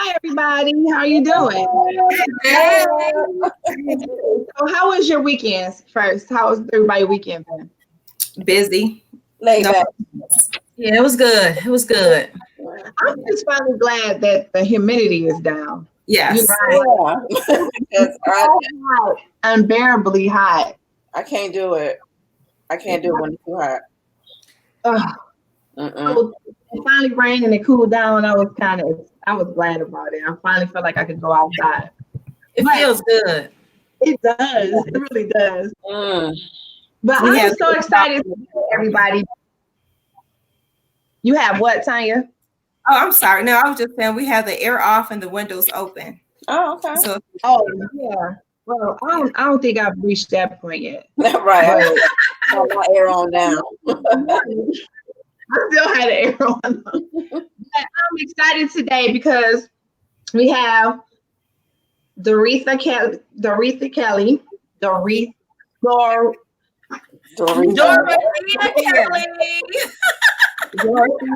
Hi, everybody. How are you doing? Hey. So, how was your weekends first? How was everybody weekend been? Busy. Laid No. back. Yeah, it was good. It was good. I'm just finally glad that the humidity is down. You Yes. know, Yeah. Because so hot, unbearably hot. I can't do it. I can't do it when it's too hot. Ugh. Mm-mm. So it finally rained and it cooled down. I was glad about it. I finally felt like I could go outside. It But feels good. it does. It really does. Mm. But We I'm have so excited today, everybody. You have what, Tanya? Oh, I'm sorry. No, I was just saying we have the air off and the windows open. Oh, okay. So Oh, yeah. Well, I don't think I've reached that point yet. Right. But Turn my air on down. I still had an arrow on. But I'm excited today because we have Dorethia Kelly, Dorethia, Dorethia Kelly.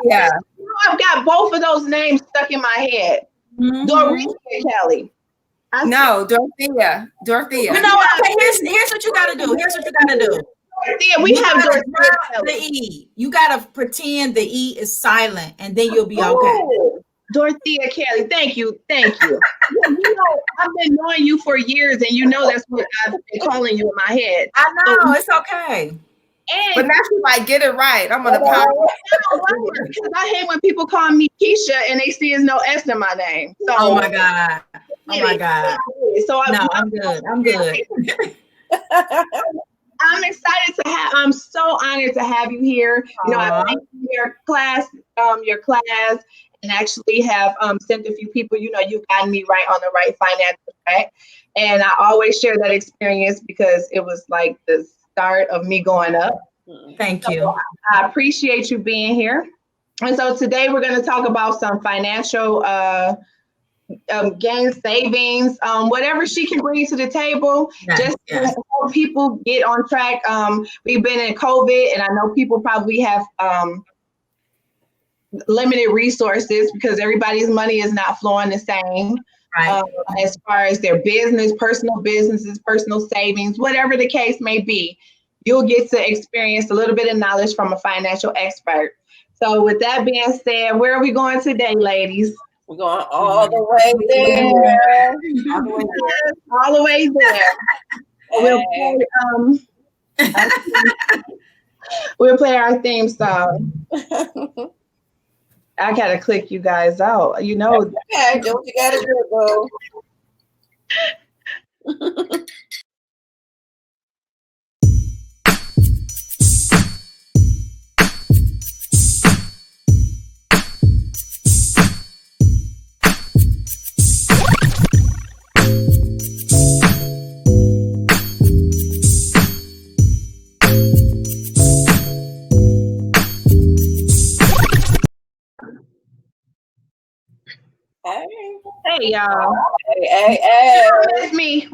Yeah. I've got both of those names stuck in my head. Mhm. Dorethia Kelly. No, Dorothea. Dorothea. You know what? Okay, here's what you gotta do. Here's what you gotta do. Dorothea, we have Dorothea The Kelly. E. You gotta pretend the E is silent, and then you'll be okay. Oh, Dorethia Kelly. Thank you. Thank you. Yeah, you know, I've been knowing you for years, and you know that's what I've been calling you in my head. I know it's okay. But And now she like get it right. I'm gonna power. because I hate when people call me Keisha and they see there's no S in my name. So Oh my God. Oh my God. So I'm good. I'm good. I'm excited to have. I'm so honored to have you here. You know, I thank your class, and actually have sent a few people. You know, you got me right on the right financial track, and I always share that experience because it was like the start of me going up. Thank you. I appreciate you being here. And so today we're going to talk about some financial gain, savings, whatever she can bring to the table, just to help people get on track. We've been in COVID, and I know people probably have limited resources because everybody's money is not flowing the same. Right. As far as their business, personal businesses, personal savings, whatever the case may be, you'll get to experience a little bit of knowledge from a financial expert. So with that being said, where are we going today, ladies? We're going all the way there. All the way there. We'll play our theme song. I gotta click you guys out. You know. Okay, do what you gotta do, boo. Hey, y'all. Hey. It's me.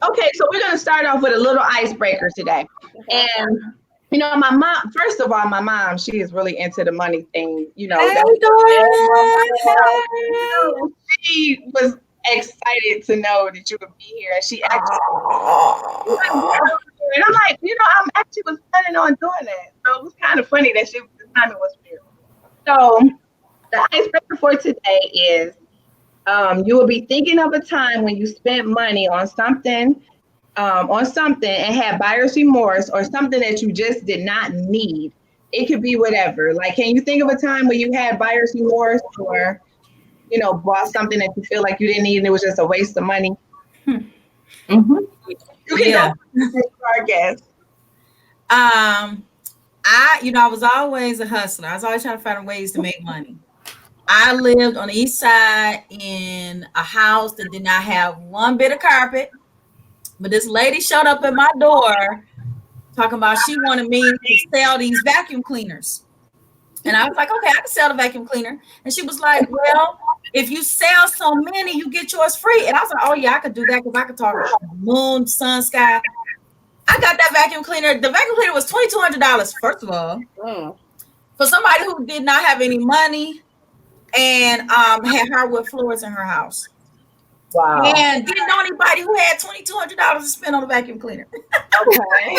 Okay, so we're gonna start off with a little icebreaker today. And you know, my mom, first of all, my mom, she is really into the money thing. You know, she was excited to know that you would be here. And she actually and I'm like, you know, I'm actually was planning on doing that. So it was kind of funny that the timing was weird. So the icebreaker for today is you will be thinking of a time when you spent money on something and had buyer's remorse or something that you just did not need. It could be whatever. Like, can you think of a time when you had buyer's remorse or, you know, bought something that you feel like you didn't need and it was just a waste of money? Mm-hmm. You can go our guest. I was always a hustler. I was always trying to find ways to make money. I lived on the east side in a house that did not have one bit of carpet, but this lady showed up at my door talking about she wanted me to sell these vacuum cleaners. And I was like, okay, I can sell the vacuum cleaner. And she was like, well, if you sell so many, you get yours free. And I was like, oh yeah, I could do that because I could talk moon, sun, sky. I got that vacuum cleaner. The vacuum cleaner was $2,200, first of all. For somebody who did not have any money, and had hardwood floors in her house. Wow. And didn't know anybody who had $2,200 to spend on a vacuum cleaner. Okay.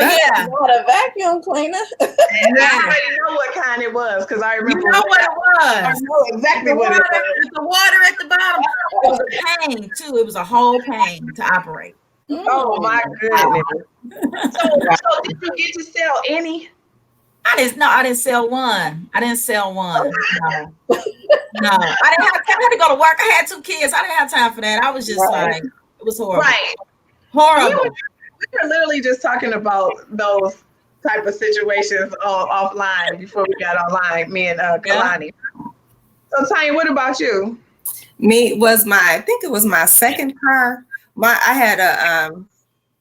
Yeah, Not a vacuum cleaner. And I already know what kind it was because I you remember. know what it I was. know exactly what it was. With the water at the bottom. It was a pain too. It was a whole pain to operate. Oh my goodness. So did you get to sell any? I didn't sell one. I didn't sell one. No. No. I didn't have time. I had to go to work. I had 2 kids. I didn't have time for that. I was just like, it was horrible. Right. Horrible. We were literally just talking about those type of situations offline before we got online, me and Kalani. So Tanya, what about you? I think it was my second car. I had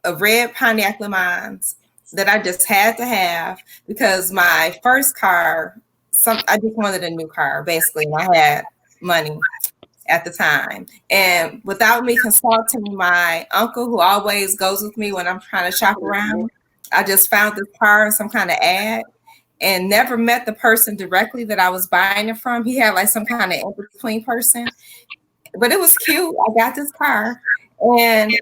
a red Pontiac Le Mans that I just had to have because my first car, I just wanted a new car basically, and I had money at the time. And without me consulting my uncle, who always goes with me when I'm trying to shop around, I just found this car in some kind of ad and never met the person directly that I was buying it from. He had like some kind of in-between person, but it was cute. I got this car and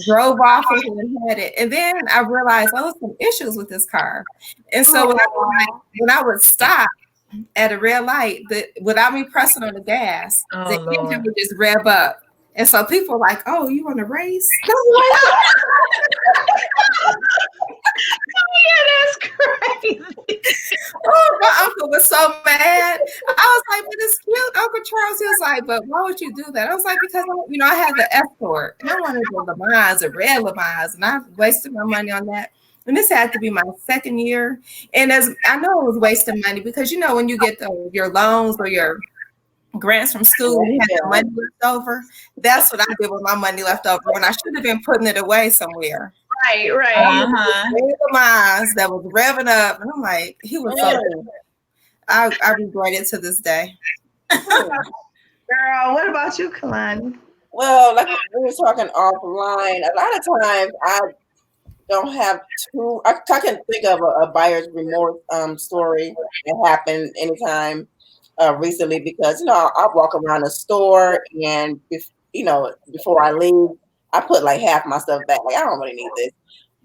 drove off with it and had it. And then I realized, some issues with this car. And so when I would stop at a red light, without me pressing on the gas, the engine would just rev up. And so people were like, "Oh, you want to race?" Yeah, that's crazy. Oh, my uncle was so mad. I was like, "But it's cute, Uncle Charles." He was like, "But why would you do that?" I was like, "Because I had the Escort, and I wanted the Le Mans, a red Le Mans, and I wasted my money on that." And this had to be my second year, and as I know, it was wasting money because when you get your loans or your grants from school, you have money left over. That's what I did with my money left over when I should have been putting it away somewhere. Right. That was revving up, and I'm like, he was so good. I regret it to this day. Girl, what about you, Kalani? Well, like we were talking offline, a lot of times I don't have I can think of a buyer's remorse story that happened anytime recently because I walk around the store and before I leave, I put like half my stuff back. Like I don't really need this,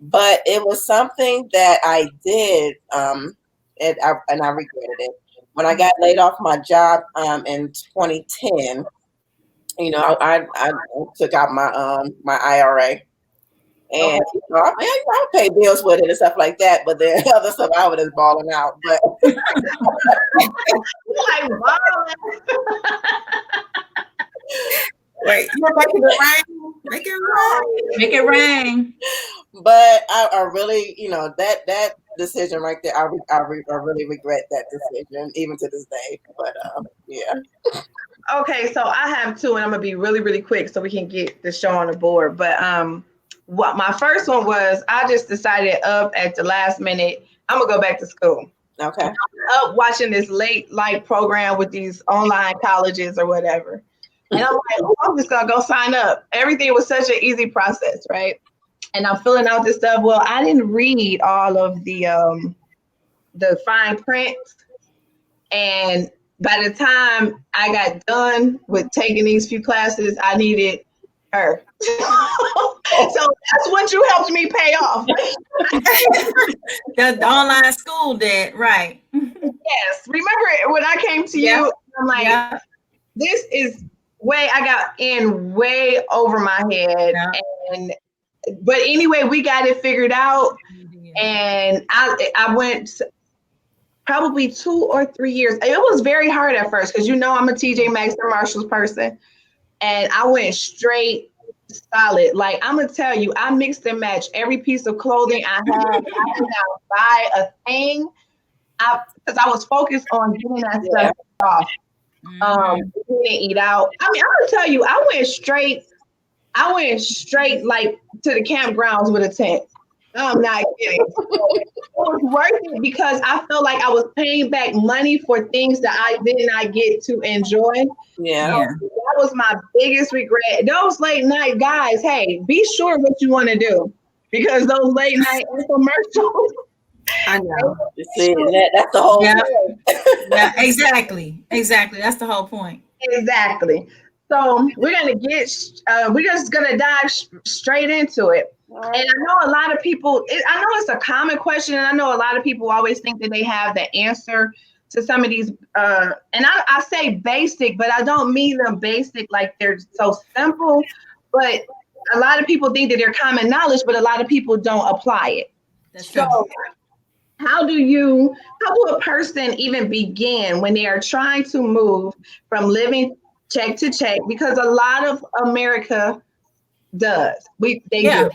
but it was something that I did, and I regretted it when I got laid off my job in 2010. I took out my IRA. And I pay bills with it and stuff like that, but then other stuff I was just balling out. But like balling. Wait, you're making it rain? Make it rain. Make it rain. But I really, that decision right there, I really regret that decision even to this day. But yeah. Okay, so I have two, and I'm gonna be really, really quick so we can get the show on the board. But what my first one was, I just decided up at the last minute, I'm gonna go back to school. Okay. Up watching this late light program with these online colleges or whatever. And I'm like, I'm just gonna go sign up. Everything was such an easy process, right? And I'm filling out this stuff. Well, I didn't read all of the fine print. And by the time I got done with taking these few classes, I needed her. So that's what you helped me pay off. The online school debt, right? Yes. Remember when I came to you, I'm like, this is I got in way over my head. Yeah. But anyway, we got it figured out. And I went probably 2 or 3 years. It was very hard at first because I'm a TJ Maxx or Marshalls person. And I went straight solid. Like I'm gonna tell you, I mixed and matched every piece of clothing I had. I did not buy a thing. Because I was focused on getting that stuff off. Didn't eat out. I mean, I'm gonna tell you, I went straight like to the campgrounds with a tent. I'm not kidding. It was worth it because I felt like I was paying back money for things that I did not get to enjoy. Yeah. That was my biggest regret. Those late night guys, hey, be sure what you want to do because those late night infomercials, I know. You see, that's the whole Yeah. point. Yeah, exactly. That's the whole point. Exactly. So we're just gonna dive straight into it. And I know a lot of people. I know it's a common question, and I know a lot of people always think that they have the answer to some of these. And I say basic, but I don't mean them basic like they're so simple. But a lot of people think that they're common knowledge, but a lot of people don't apply it. That's true. So how do a person even begin when they are trying to move from living check to check? Because a lot of America does. They Yeah. do.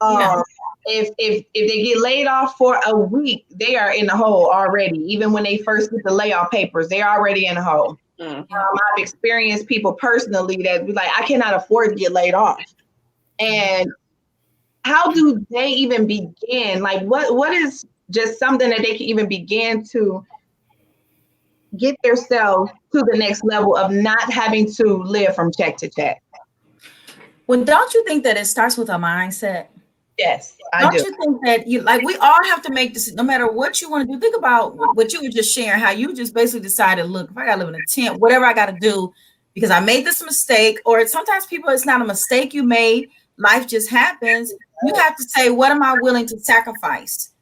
Yeah. If they get laid off for a week, they are in the hole already. Even when they first get the layoff papers, they're already in the hole. Mm. I've experienced people personally that be like, I cannot afford to get laid off. And how do they even begin? Like, what is just something that they can even begin to get themselves to the next level of not having to live from check to check? Well, don't you think that it starts with a mindset? Yes, I Don't do. you think that we all have to make this, no matter what you want to do? Think about what you were just sharing, how you just basically decided, look, if I gotta live in a tent, whatever I gotta do, because I made this mistake, or sometimes people, it's not a mistake you made, life just happens. You have to say, what am I willing to sacrifice?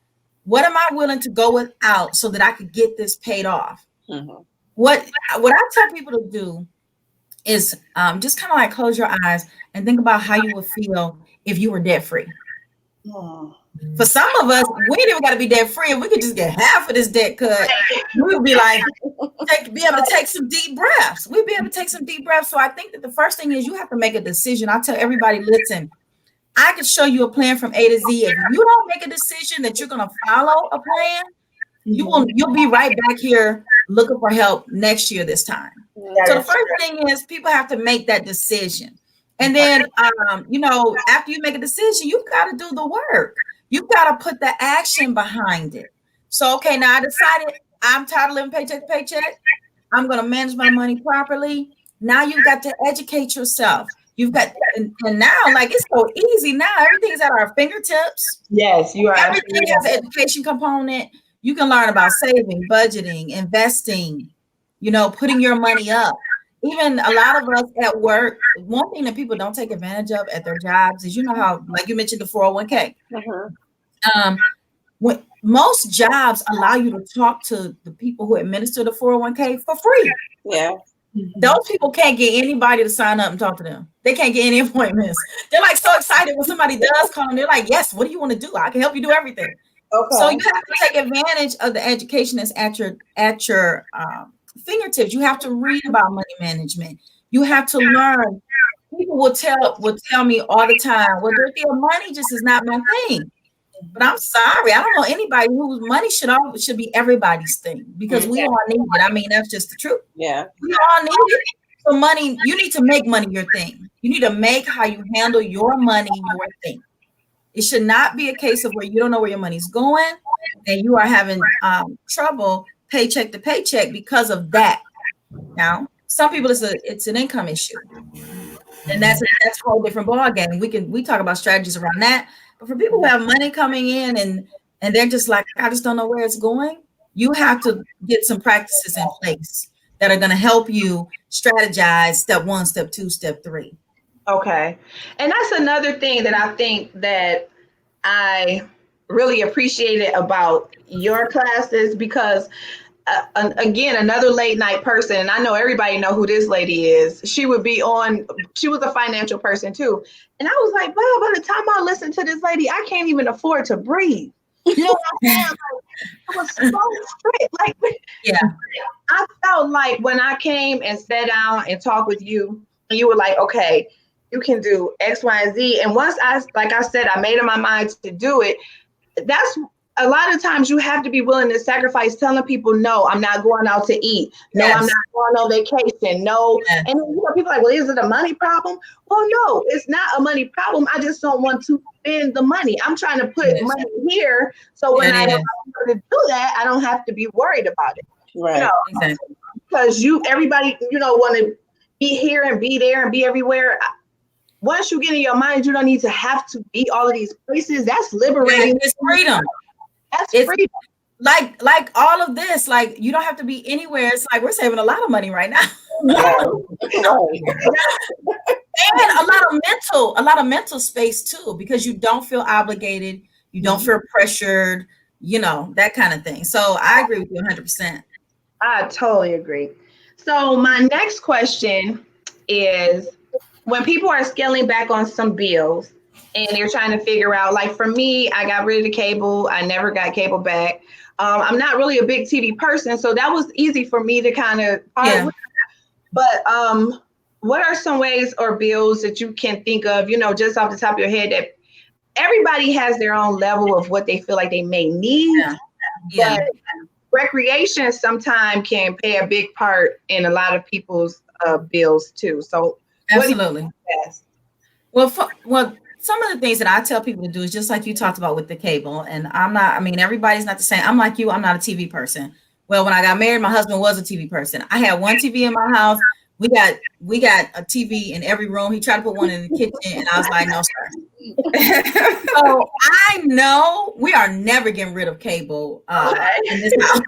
What am I willing to go without so that I could get this paid off? Mm-hmm. What I tell people to do is just kind of like close your eyes and think about how you would feel if you were debt free. For some of us, we ain't even got to be debt free. If we could just get half of this debt cut, we would be like, be able to take some deep breaths. We'd be able to take some deep breaths. So I think that the first thing is you have to make a decision. I tell everybody, listen, I can show you a plan from A to Z. If you don't make a decision that you're going to follow a plan, you'll be right back here looking for help next year this time. So the first thing is people have to make that decision. And then, after you make a decision, you've got to do the work. You've got to put the action behind it. So, okay, now I decided I'm tired of living paycheck to paycheck. I'm going to manage my money properly. Now you've got to educate yourself. You've got, and now, like, it's so easy now. Everything's at our fingertips. Yes, you are. Everything has an education component. You can learn about saving, budgeting, investing, putting your money up. Even a lot of us at work, one thing that people don't take advantage of at their jobs is, how, like you mentioned, the 401k. Mm-hmm. When most jobs allow you to talk to the people who administer the 401k for free. Yeah. Those people can't get anybody to sign up and talk to them. They can't get any appointments. They're like so excited when somebody does call them. They're like, yes, what do you want to do? I can help you do everything. Okay. So you have to take advantage of the education that's at your fingertips. You have to read about money management. You have to learn. People will tell me all the time, well, Dorethia, money just is not my thing. But I'm sorry, I don't know anybody whose money should be everybody's thing, because we all need it. I mean, that's just the truth. Yeah. We all need it. So money, you need to make money your thing. You need to make how you handle your money your thing. It should not be a case of where you don't know where your money's going and you are having trouble paycheck to paycheck because of that. Now, some people it's an income issue, and that's a whole different ballgame. We talk about strategies around that. But for people who have money coming in and they're just like, I just don't know where it's going, you have to get some practices in place that are going to help you strategize step 1, step 2, step 3. Okay. And that's another thing that I think that I really appreciated about your classes, because again, another late night person, and I know everybody know who this lady is. She was a financial person too. And I was like, well, by the time I listen to this lady, I can't even afford to breathe. You know what I'm saying? Like, I was so strict. Like, yeah. I felt like when I came and sat down and talked with you, and you were like, okay, you can do X, Y, and Z. And once I said, I made up my mind to do it. That's a lot of times you have to be willing to sacrifice telling people, no, I'm not going out to eat. No, yes. I'm not going on vacation. No. Yes. And people are like, well, is it a money problem? Well, no, it's not a money problem. I just don't want to spend the money. I'm trying to put money here. So when I want to do that, I don't have to be worried about it. Right. Exactly. Because everybody, want to be here and be there and be everywhere. Once you get in your mind, you don't need to have to be all of these places. That's liberating. It's freedom. That's It's free. like all of this, like you don't have to be anywhere. It's like we're saving a lot of money right now. And a lot of mental space too, because you don't feel obligated, you don't feel pressured, that kind of thing. So I agree with you 100%. I totally agree. So my next question is, when people are scaling back on some bills and they're trying to figure out, like for me, I got rid of the cable. I never got cable back. I'm not really a big TV person, so that was easy for me to kind of Yeah. But what are some ways or bills that you can think of, just off the top of your head, that everybody has their own level of what they feel like they may need, Yeah. but recreation sometimes can play a big part in a lot of people's bills too. So Absolutely. What do you suggest? Well, some of the things that I tell people to do is just like you talked about with the cable. And everybody's not the same. I'm like you, I'm not a TV person. Well, when I got married, my husband was a TV person. I had one TV in my house. We got a TV in every room. He tried to put one in the kitchen, and I was like, no, sir. So I know we are never getting rid of cable in this house.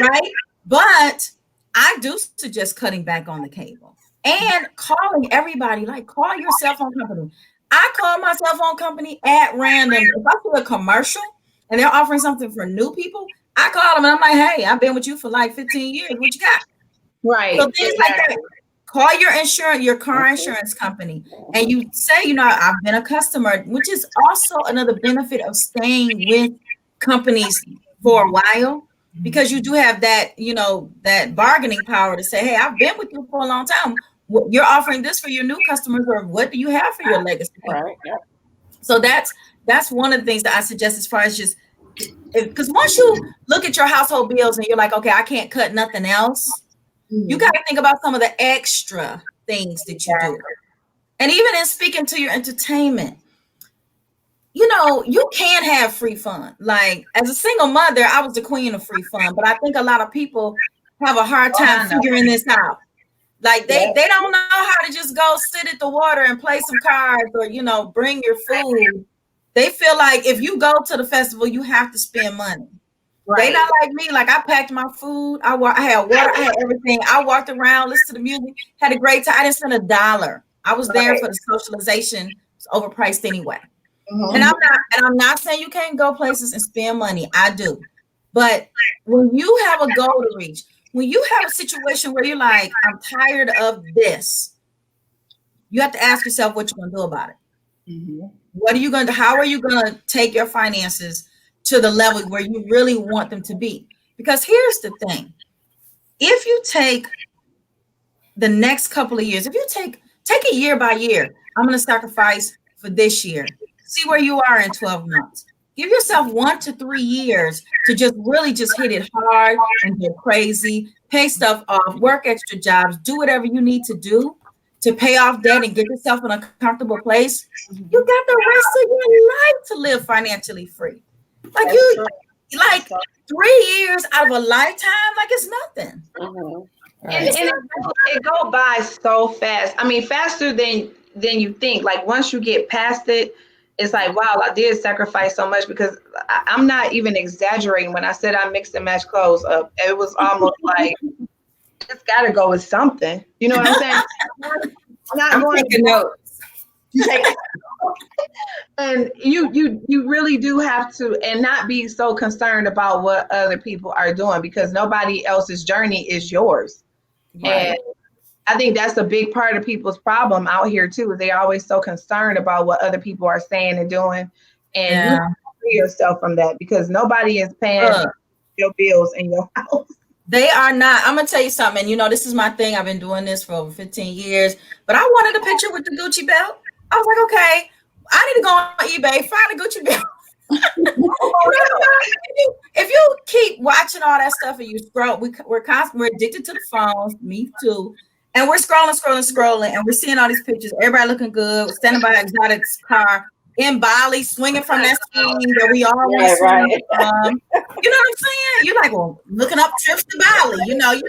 Right? But I do suggest cutting back on the cable and calling everybody, like call your cell phone company. I call my cell phone company at random. If I see a commercial and they're offering something for new people, I call them and I'm like, hey, I've been with you for like 15 years. What you got? Right. So things like that. Call your car insurance company, and you say, I've been a customer, which is also another benefit of staying with companies for a while, because you do have that, that bargaining power to say, hey, I've been with you for a long time. You're offering this for your new customers, or what do you have for your legacy? Right. Yeah. So that's one of the things that I suggest, as far as just, because once you look at your household bills and you're like, okay, I can't cut nothing else. You got to think about some of the extra things that you do. And even in speaking to your entertainment, you can have free fun. Like, as a single mother, I was the queen of free fun, but I think a lot of people have a hard time figuring this out. Like they don't know how to just go sit at the water and play some cards, or, bring your food. They feel like if you go to the festival, you have to spend money. Right. They not like me. Like, I packed my food. I had water. I had everything. I walked around, listened to the music, had a great time. I didn't spend $1. I was there for the socialization. It's overpriced anyway. And I'm not saying you can't go places and spend money. I do. But when you have a goal to reach, when you have a situation where you're like, I'm tired of this, you have to ask yourself what you're going to do about it. What are you going to, how are you going to take your finances to the level where you really want them to be? Because here's the thing. If you take the next couple of years, if you take it year by year, I'm going to sacrifice for this year. See where you are in 12 months. Give yourself 1 to 3 years to just really just hit it hard and get crazy, pay stuff off, work extra jobs, do whatever you need to do to pay off debt and get yourself in a comfortable place. You got the rest of your life to live financially free. Like, you, like 3 years out of a lifetime, like it's nothing. And it go by so fast. I mean, faster than you think. Like, once you get past it, it's like, wow, I did sacrifice so much, because I'm not even exaggerating when I said I mixed and matched clothes up. It was almost like, it's got to go with something. You know what I'm saying? I'm taking notes. And you really do have to, and not be so concerned about what other people are doing, because nobody else's journey is yours. Right. And I think that's a big part of people's problem out here too. They're always so concerned about what other people are saying and doing, and you have to free yourself from that, because nobody is paying your bills in your house. They are not. I'm gonna tell you something. This is my thing. I've been doing this for over 15 years. But I wanted a picture with the Gucci belt. I was like, okay, I need to go on eBay, find a Gucci belt. If you keep watching all that stuff and you scroll, we're addicted to the phones. Me too. And we're scrolling, and we're seeing all these pictures. Everybody looking good, standing by an exotic car in Bali, swinging from that scene that we always swing from. You know what I'm saying? You're like, well, looking up trips to Bali,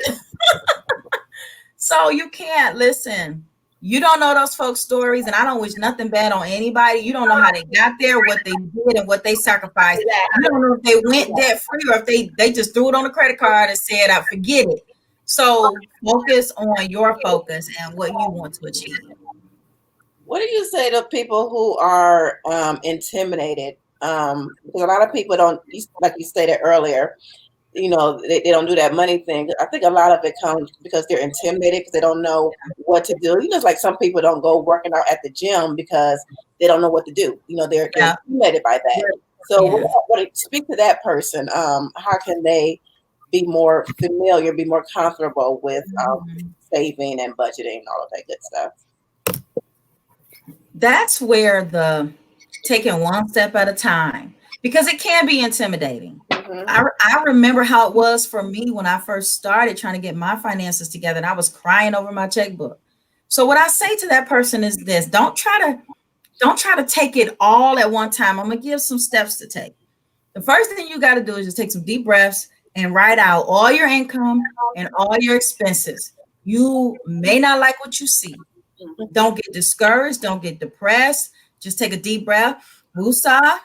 So you can't listen. You don't know those folks' stories, and I don't wish nothing bad on anybody. You don't know how they got there, what they did, and what they sacrificed. You don't know if they went debt free or if they just threw it on a credit card and said, "I forget it." So focus on your focus and what you want to achieve. What do you say to people who are intimidated? Because a lot of people don't, like you stated earlier, they don't do that money thing. I think a lot of it comes because they're intimidated because they don't know what to do. It's like some people don't go working out at the gym because they don't know what to do. They're intimidated by that. So speak to that person. How can they be more familiar, be more comfortable with saving and budgeting and all of that good stuff? That's where the taking one step at a time, because it can be intimidating. I remember how it was for me when I first started trying to get my finances together, and I was crying over my checkbook. So what I say to that person is this: don't try to take it all at one time. I'm gonna give some steps to take. The first thing you got to do is just take some deep breaths and write out all your income and all your expenses. You may not like what you see. Don't get discouraged. Don't get depressed. Just take a deep breath, woosah,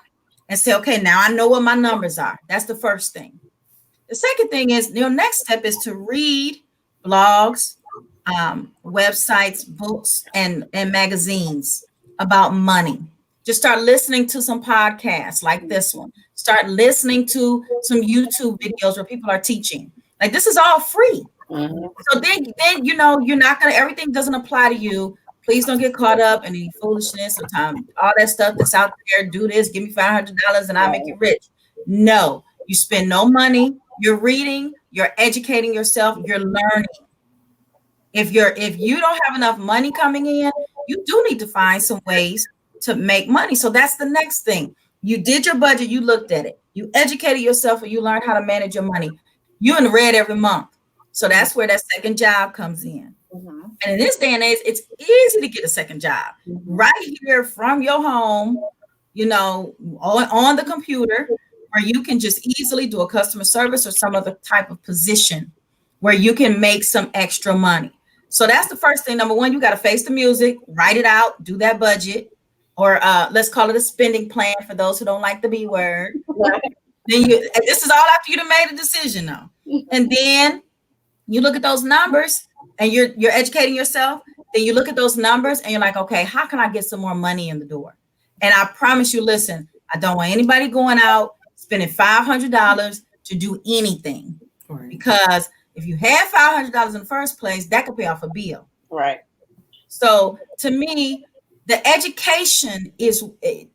and say, okay, now I know what my numbers are. That's the first thing. The second thing is, your next step is to read blogs, websites, books, and magazines about money. Just start listening to some podcasts like this one. Start listening to some YouTube videos where people are teaching. Like, this is all free. So then you're not gonna, everything doesn't apply to you. Please don't get caught up in any foolishness or all that stuff that's out there. Do this, give me $500 and I'll make you rich. No, you spend no money. You're reading, you're educating yourself, you're learning. If you don't have enough money coming in, you do need to find some ways to make money. So that's the next thing. You did your budget, you looked at it, you educated yourself, and you learned how to manage your money. You're in the red every month. So that's where that second job comes in. And in this day and age, it's easy to get a second job right here from your home, on the computer, where you can just easily do a customer service or some other type of position where you can make some extra money. So that's the first thing. Number one, you got to face the music, write it out, do that budget, or let's call it a spending plan for those who don't like the B word. Then this is all after you've made a decision, though. And then you look at those numbers and you're educating yourself. Then you look at those numbers and you're like, okay, how can I get some more money in the door? And I promise you, listen, I don't want anybody going out spending $500 to do anything. Right. Because if you had $500 in the first place, that could pay off a bill. Right. So to me, the education is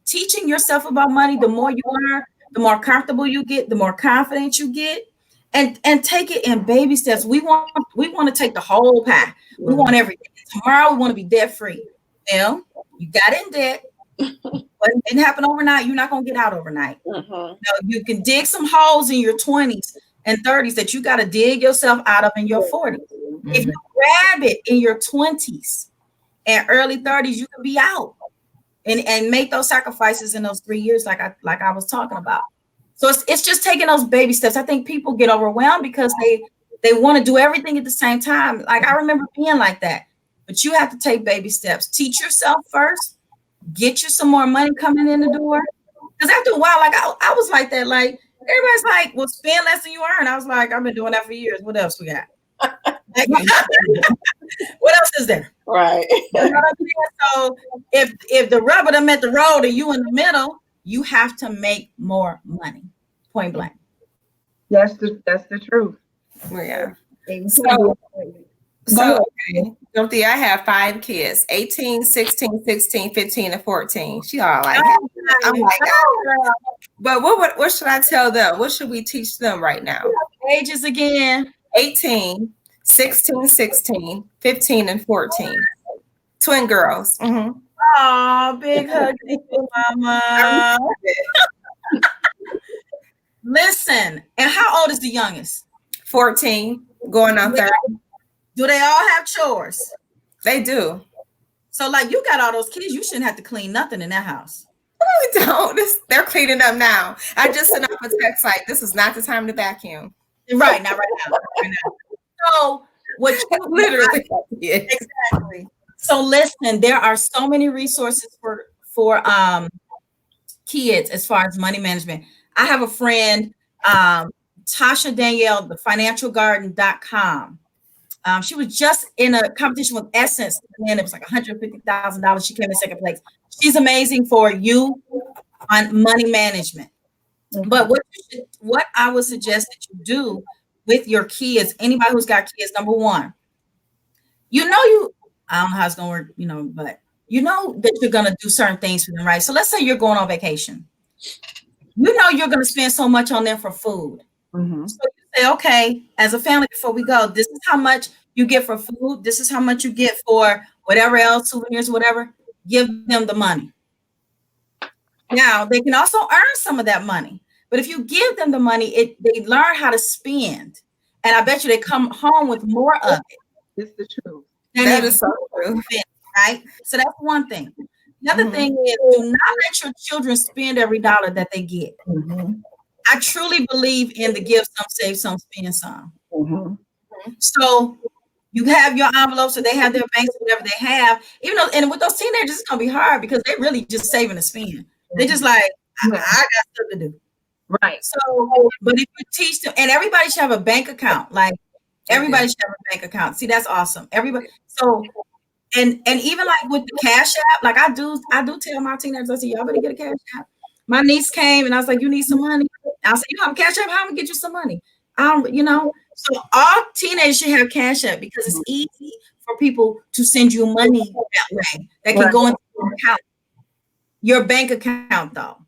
teaching yourself about money. The more you learn, the more comfortable you get, the more confident you get. And take it in baby steps. We want to take the whole pie. We want everything. Tomorrow we want to be debt free. Well, you got in debt, but it didn't happen overnight. You're not gonna get out overnight. No, you can dig some holes in your 20s and 30s that you got to dig yourself out of in your 40s. If you grab it in your 20s and early 30s, you can be out and make those sacrifices in those 3 years, like I was talking about. So it's just taking those baby steps. I think people get overwhelmed because they want to do everything at the same time. Like, I remember being like that, but you have to take baby steps. Teach yourself first, get you some more money coming in the door. Because after a while, like I was like that. Like, everybody's like, well, spend less than you earn. I was like, I've been doing that for years. What else we got? What else is there? Right. You know what I'm saying? So if the rubber done met the road and you in the middle, you have to make more money. Point blank. That's the truth. Yeah. So Dorethia, I have 5 kids, 18, 16, 16, 15, and 14. She all like, I'm like, oh. But what should I tell them? What should we teach them right now? Ages again. 18, 16, 16, 15, and 14. Twin girls. Mm-hmm. Oh, big hug to you, mama. Listen, and how old is the youngest? 14, going on 30. Do they all have chores? They do. So, like, you got all those kids, you shouldn't have to clean nothing in that house. No, we don't. They're cleaning up now. I just sent off a text like, this is not the time to vacuum. Right, not right now. So, what you literally. Exactly. So listen, there are so many resources for kids as far as money management. I have a friend, Tasha Danielle, the financialgarden.com. She was just in a competition with Essence, and it was like $150,000. She came in second place. She's amazing for you on money management. But what I would suggest that you do with your kids, anybody who's got kids, number one, I don't know how it's gonna work, but you know that you're gonna do certain things for them, right? So let's say you're going on vacation. You know you're gonna spend so much on them for food. Mm-hmm. So you say, okay, as a family, before we go, this is how much you get for food. This is how much you get for whatever else, souvenirs, whatever. Give them the money. Now they can also earn some of that money, but if you give them the money, they learn how to spend, and I bet you they come home with more of it. It's the truth. That is so true. Right? So that's one thing. The other thing is, do not let your children spend every dollar that they get. Mm-hmm. I truly believe in the give some, save some, spend some. Mm-hmm. So you have your envelopes, so they have their banks, whatever they have. Even though, and with those teenagers, it's gonna be hard because they're really just saving to spend. They're just like, I got stuff to do. Right. So, but if you teach them, and everybody should have a bank account, like everybody should have a bank account. See, that's awesome. Everybody. So, and even like with the Cash App, like I do tell my teenagers, I say, y'all better get a Cash App. My niece came and I was like, you need some money. I said, you have a Cash App? How am I gonna get you some money? So all teenagers should have Cash App because it's easy for people to send you money that way. That can go into your account. Your bank account, though,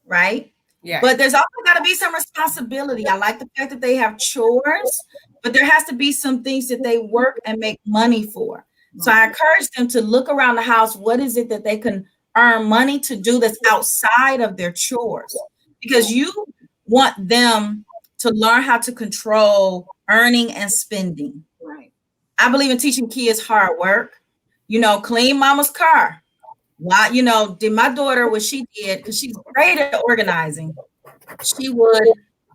right? Yeah. But there's also got to be some responsibility. I like the fact that they have chores, but there has to be some things that they work and make money for. So I encourage them to look around the house. What is it that they can earn money to do that's outside of their chores? Because you want them to learn how to control earning and spending. Right. I believe in teaching kids hard work. Clean mama's car. Why, did my daughter what she did, because she's great at organizing. She would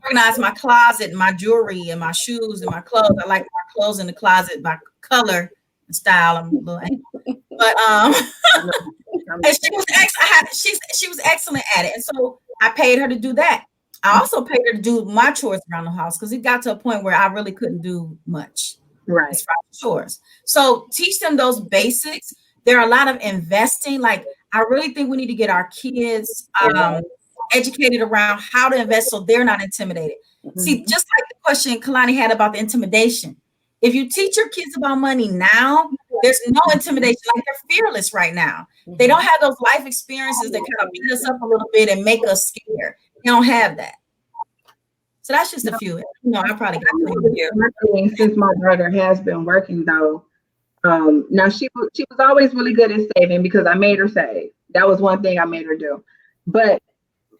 organize my closet, my jewelry, and my shoes and my clothes. I like my clothes in the closet by color and style. I'm a little angry. But and she was excellent at it. And so I paid her to do that. I also paid her to do my chores around the house because it got to a point where I really couldn't do much. Right. As far as chores. So teach them those basics. There are a lot of investing. Like, I really think we need to get our kids educated around how to invest so they're not intimidated. Mm-hmm. See, just like the question Kalani had about the intimidation. If you teach your kids about money now, there's no intimidation. Like, they're fearless right now. Mm-hmm. They don't have those life experiences that kind of beat us up a little bit and make us scared. They don't have that. So that's just a few. I probably got since my daughter has been working though. Now she was always really good at saving because I made her save. That was one thing I made her do. But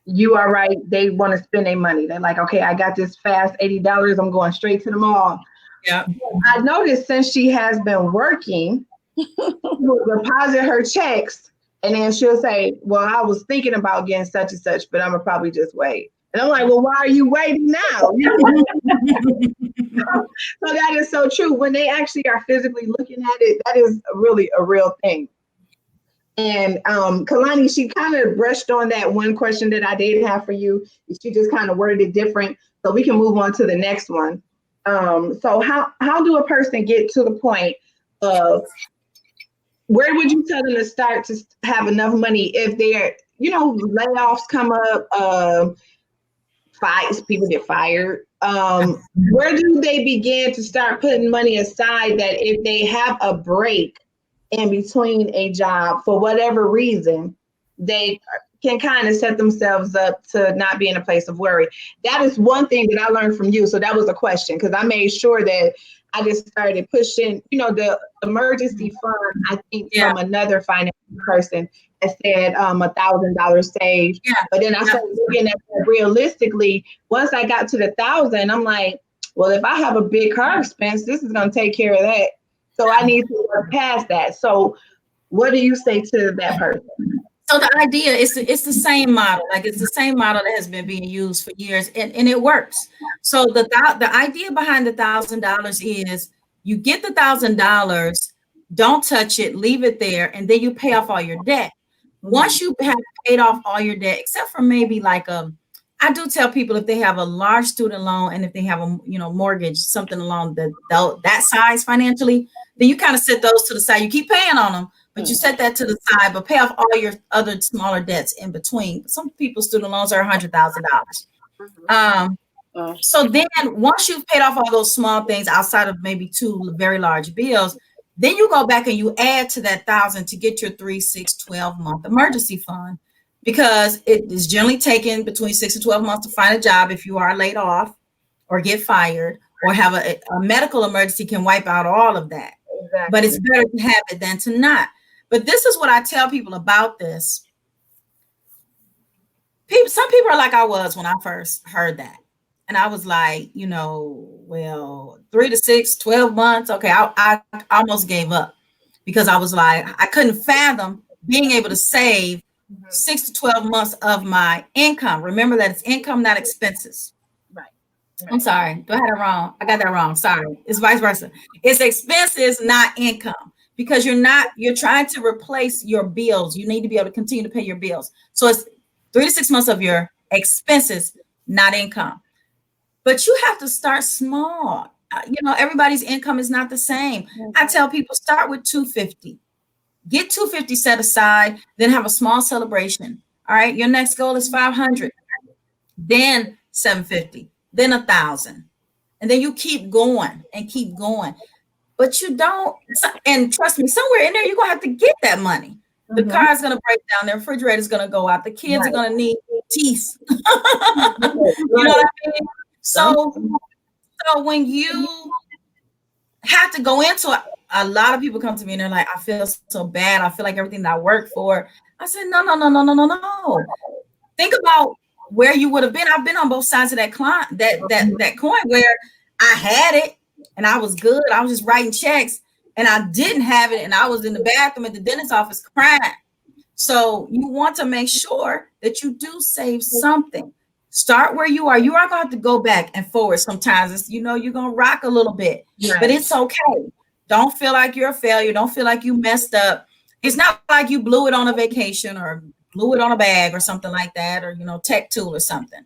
you are right. They want to spend their money. They're like, okay, I got this fast $80. I'm going straight to the mall. Yeah. I noticed since she has been working, she'll deposit her checks and then she'll say, well, I was thinking about getting such and such, but I'm gonna probably just wait. And I'm like, well, why are you waiting now? So that is so true. When they actually are physically looking at it, that is really a real thing. And Kalani, she kind of brushed on that one question that I did have for you. She just kind of worded it different. So we can move on to the next one. So how do a person get to the point of where would you tell them to start to have enough money if they're, layoffs come up, people get fired. Where do they begin to start putting money aside that if they have a break in between a job for whatever reason, they can kind of set themselves up to not be in a place of worry? That is one thing that I learned from you. So that was a question because I made sure that I just started pushing, the emergency fund, I think from another financial person that said $1,000 saved. Yeah. But then I started looking at that realistically. Once I got to the 1,000, I'm like, well, if I have a big car expense, this is going to take care of that. So I need to work past that. So what do you say to that person? So the idea is it's the same model. Like, it's the same model that has been being used for years, and it works. So the idea behind the $1,000 is you get the $1,000 don't touch it, leave it there, and then you pay off all your debt. Once you have paid off all your debt, except for maybe like I do tell people if they have a large student loan and if they have a mortgage, something along that size financially, then you kind of set those to the side. You keep paying on them, but you set that to the side, but pay off all your other smaller debts in between. Some people's student loans are $100,000. So then once you've paid off all those small things outside of maybe 2 very large bills, then you go back and you add to that 1,000 to get your 3, 6, 12-month emergency fund, because it is generally taken between 6 and 12 months to find a job if you are laid off or get fired or have a medical emergency can wipe out all of that. Exactly. But it's better to have it than to not. But this is what I tell people about this. Some people are like I was when I first heard that. And I was like, well, 3 to 6, 12 months. Okay, I almost gave up because I was like, I couldn't fathom being able to save 6 to 12 months of my income. Remember that it's income, not expenses. Right. I'm sorry. Do I have that wrong? I got that wrong. Sorry. It's vice versa. It's expenses, not income, because you're trying to replace your bills. You need to be able to continue to pay your bills. So it's 3 to 6 months of your expenses, not income. But you have to start small. Everybody's income is not the same. I tell people start with $250. Get $250 set aside, then have a small celebration. All right. Your next goal is $500, then $750, then $1,000. And then you keep going and keep going. But you don't, and trust me, somewhere in there, you're going to have to get that money. The car's going to break down, the refrigerator's going to go out, the kids are going to need teeth. You know what I mean? So when you have to go into it, a lot of people come to me and they're like, I feel so bad. I feel like everything that I worked for. I said, no. Think about where you would have been. I've been on both sides of that coin where I had it and I was good. I was just writing checks and I didn't have it. And I was in the bathroom at the dentist's office crying. So you want to make sure that you do save something. Start where you are. You are going to have to go back and forward sometimes. You're going to rock a little bit, but it's okay. Don't feel like you're a failure. Don't feel like you messed up. It's not like you blew it on a vacation or blew it on a bag or something like that, or, tech tool or something.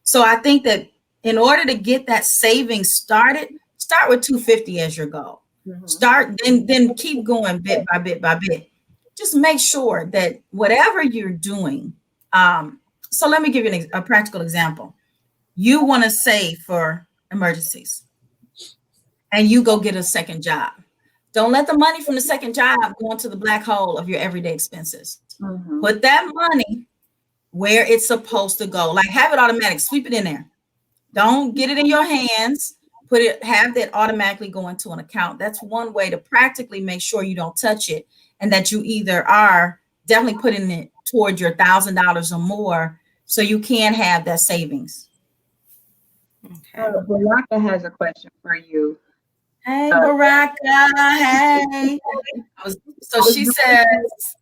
So I think that in order to get that savings started, start with $250 as your goal. Start, then keep going bit by bit by bit. Just make sure that whatever you're doing, so let me give you a practical example. You want to save for emergencies and you go get a second job. Don't let the money from the second job go into the black hole of your everyday expenses. Put that money where it's supposed to go. Like have it automatic, sweep it in there. Don't get it in your hands. Have that automatically go into an account. That's one way to practically make sure you don't touch it and that you either are definitely putting it toward your $1,000 or more so you can have that savings. Okay. Baraka has a question for you. Hey, Baraka. Hey. So she says,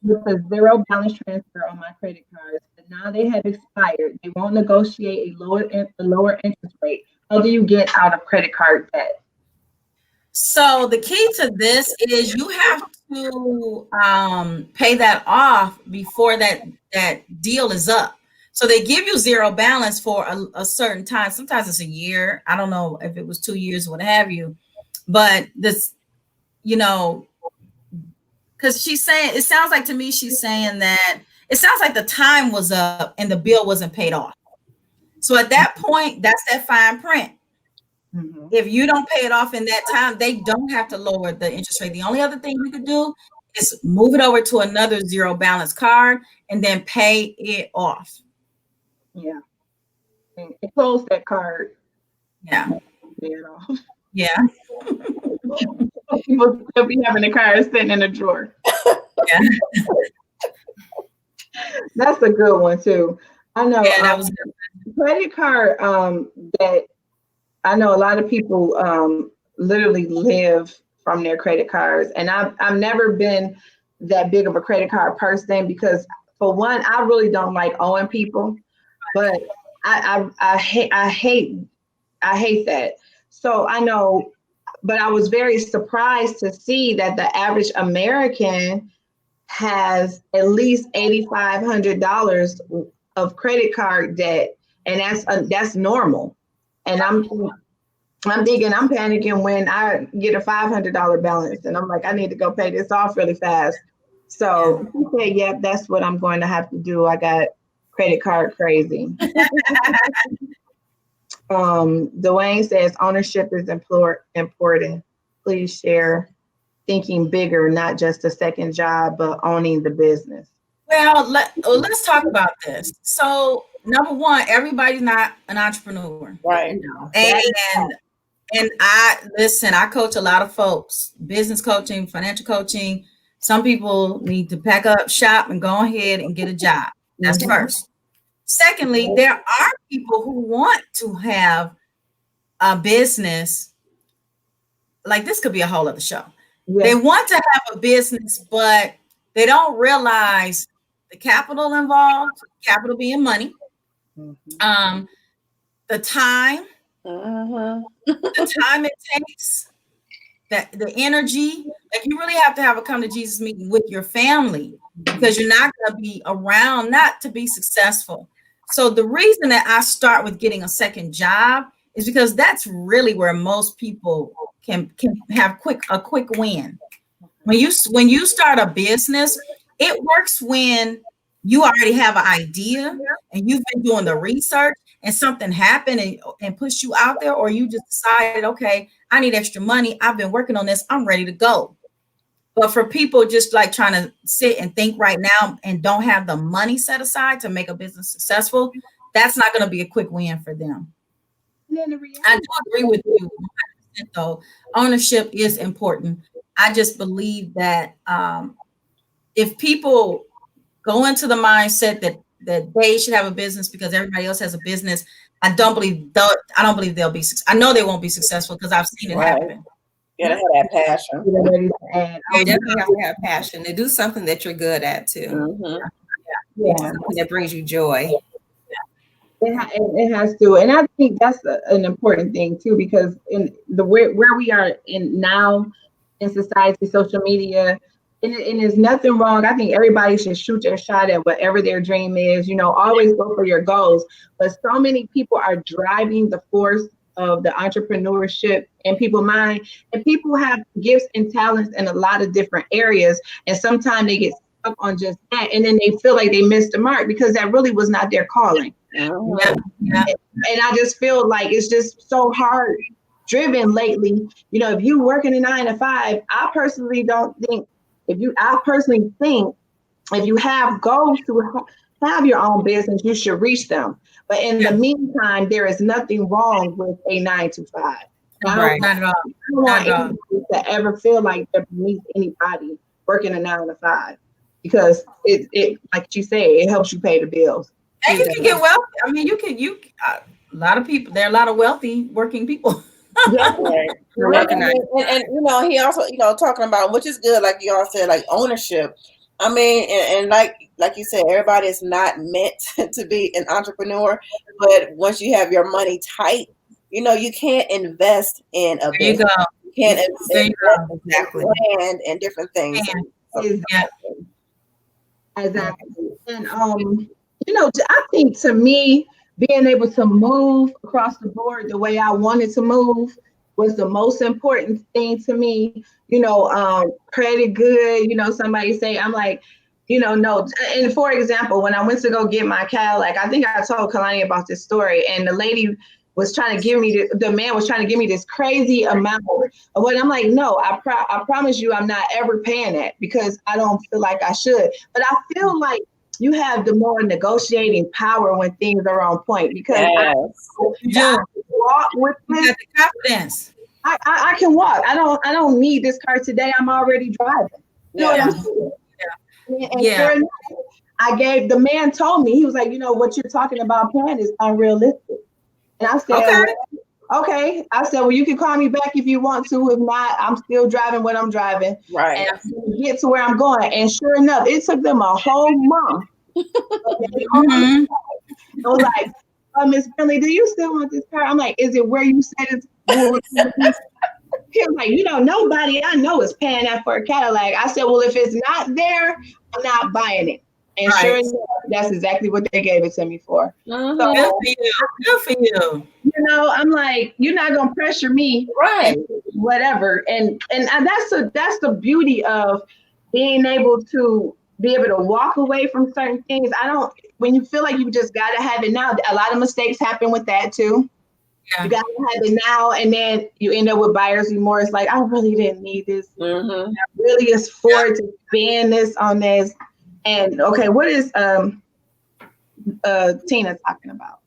with a zero balance transfer on my credit cards, and now they have expired. They won't negotiate a lower interest rate. How do you get out of credit card debt? So the key to this is you have to pay that off before that deal is up. So they give you zero balance for a certain time. Sometimes it's a year. I don't know if it was 2 years or what have you. But this, because she's saying, it sounds like to me, she's saying that it sounds like the time was up and the bill wasn't paid off. So at that point, that's that fine print. If you don't pay it off in that time, they don't have to lower the interest rate. The only other thing you could do is move it over to another zero balance card and then pay it off. Yeah. And close that card. Yeah. Pay it off. Yeah. People still be having the card sitting in a drawer. Yeah. That's a good one too. I know. Yeah, that was good. Credit card that I know a lot of people literally live from their credit cards, and I've never been that big of a credit card person because, for one, I really don't like owing people, but I hate that. So I know but I was very surprised to see that the average American has at least $8,500 of credit card debt, and that's normal. And I'm thinking, I'm panicking when I get a $500 balance, and I'm like, I need to go pay this off really fast. So he said, "Yep, that's what I'm going to have to do. I got credit card crazy." Dwayne says ownership is important. Please share. Thinking bigger, not just a second job, but owning the business. Well, let's talk about this. So, number one, everybody's not an entrepreneur, Right. and I coach a lot of folks, business coaching, financial coaching. Some people need to pack up shop and go ahead and get a job. That's first. Secondly, there are people who want to have a business. Like, this could be a whole other show. Yeah. They want to have a business, but they don't realize the capital involved, capital being money, the time, the time it takes, the energy. Like, you really have to have a come to Jesus meeting with your family, because you're not going to be around not to be successful. So the reason that I start with getting a second job is because that's really where most people can have a quick win. When you start a business, it works when you already have an idea and you've been doing the research and something happened and pushed you out there, or you just decided, okay, I need extra money. I've been working on this. I'm ready to go. But for people just like trying to sit and think right now and don't have the money set aside to make a business successful, that's not going to be a quick win for them. I do agree with you, though. Ownership is important. I just believe that if people go into the mindset that they should have a business because everybody else has a business, I don't believe they'll be. I know they won't be successful because I've seen it happen. You gotta have that passion. You definitely have to have passion to do something that you're good at too. Something that brings you joy. It has to, and I think that's an important thing too, because in the where we are in now in society, social media, and there's nothing wrong. I think everybody should shoot their shot at whatever their dream is. Always go for your goals. But so many people are driving the force of the entrepreneurship in people's mind, and people have gifts and talents in a lot of different areas, and sometimes they get stuck on just that, and then they feel like they missed the mark because that really was not their calling. And I just feel like it's just so hard driven lately. If you work in a 9 to 5, I personally think if you have goals to have your own business, you should reach them. But in the meantime, there is nothing wrong with a 9 to 5. Right. Not at all. I don't want anybody to ever feel like they're beneath anybody working a 9 to 5, because it like you say, it helps you pay the bills. And you can get wealthy. I mean, a lot of people, there are a lot of wealthy working people. And he also, talking about, which is good, like you all said, like ownership. I mean, and like you said, everybody is not meant to be an entrepreneur, but once you have your money tight, you can't invest in a business. You can't invest in land and different things. Exactly. And I think, to me, being able to move across the board the way I wanted to move was the most important thing to me. Credit good, somebody say, I'm like, no. And for example, when I went to go get my Cadillac, I think I told Kalani about this story, and the lady was trying to give me, the man was trying to give me this crazy amount of what. I'm like, no, I promise you I'm not ever paying that, because I don't feel like I should. But I feel like you have the more negotiating power when things are on point, because I walk with this. You got the confidence. I can walk. I don't need this car today. I'm already driving. You know what I'm saying? And sure enough, the man told me, he was like, what you're talking about paying is unrealistic. And I said, okay. I said, well, you can call me back if you want to. If not, I'm still driving what I'm driving. Right. And I'm going to get to where I'm going. And sure enough, it took them a whole month. I was like, Miss Billy, do you still want this car? I'm like, is it where you said it's? He was like, nobody I know is paying that for a Cadillac. I said, well, if it's not there, I'm not buying it. And sure Right. enough, that's exactly what they gave it to me for. Mhm. So, Good for you. Good for you. I'm like, you're not gonna pressure me, Right. whatever. And that's the beauty of being able to walk away from certain things. When you feel like you just gotta have it now, a lot of mistakes happen with that too. Yeah. You gotta have it now, and then you end up with buyer's remorse. Like, I really didn't need this. Mhm. I really is forward to spend this on this. And okay, what is Tina talking about?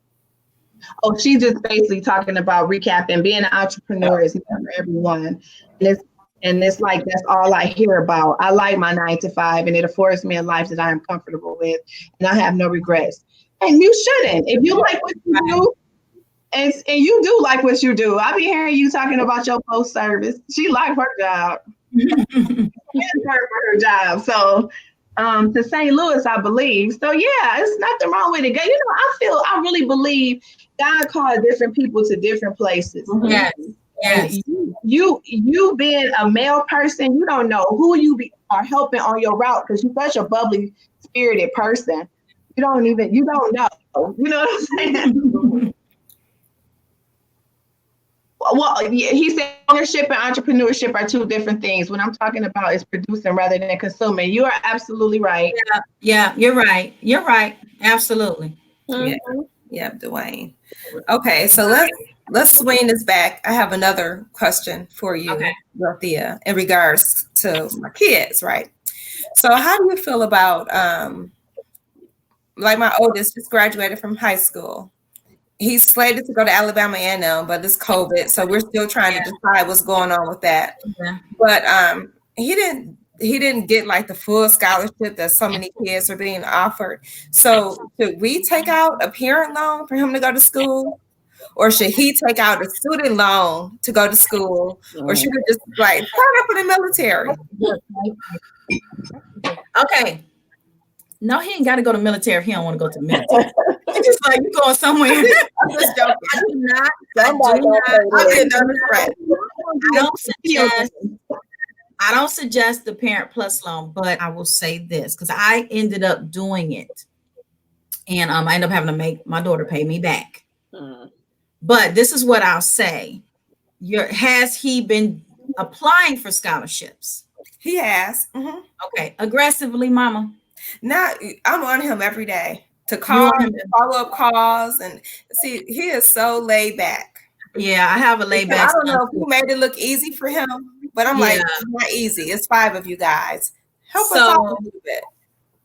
Oh, she's just basically talking about recapping. Being an entrepreneur is not for everyone. And it's like that's all I hear about. I like my 9 to 5, and it affords me a life that I am comfortable with, and I have no regrets. And you shouldn't. If you like what you do, and you do like what you do. I be hearing you talking about your post service. She liked her job. Her for her job. So to St. Louis, I believe. So yeah, it's nothing wrong with it. I really believe God called different people to different places. Yes. Yes. You being a male person, you don't know who are helping on your route because you're such a bubbly spirited person. You don't know. You know what I'm saying? Well, he said ownership and entrepreneurship are two different things. What I'm talking about is producing rather than consuming. You are absolutely right. Yeah, you're right. You're right. Absolutely. Yeah, yeah, Dwayne. Okay, so let's swing this back. I have another question for you, Okay. Dorothea, in regards to my kids, right? So how do you feel about like my oldest just graduated from high school. He's slated to go to Alabama A&M, but it's COVID, so we're still trying to decide what's going on with that. Yeah. But he didn't get like the full scholarship that so many kids are being offered. So should we take out a parent loan for him to go to school? Or should he take out a student loan to go to school? Or should we just like sign up for the military? Okay. No, he ain't got to go to military if he don't want to go to the military. It's just like you going somewhere. I'm just joking. I don't suggest the Parent Plus loan, but I will say this because I ended up doing it, and I ended up having to make my daughter pay me back. But this is what I'll say: has he been applying for scholarships? He has. Okay, aggressively, Mama. Now I'm on him every day to call him, follow up calls, and see he is so laid back. Yeah, I have a laid back. I don't know if he made it look easy for him, but I'm like, it's not easy. It's 5 of you guys. Help us out a little bit.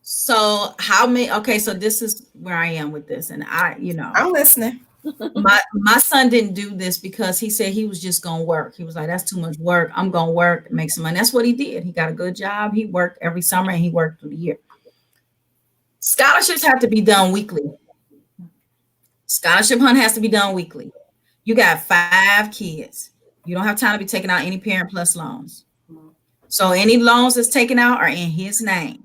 So how many? Okay, so this is where I am with this, and I'm listening. My son didn't do this because he said he was just gonna work. He was like, that's too much work. I'm gonna work, make some money. That's what he did. He got a good job. He worked every summer and he worked through the year. Scholarships have to be done weekly. Scholarship hunt has to be done weekly. You got 5 kids. You don't have time to be taking out any Parent Plus loans. So any loans that's taken out are in his name.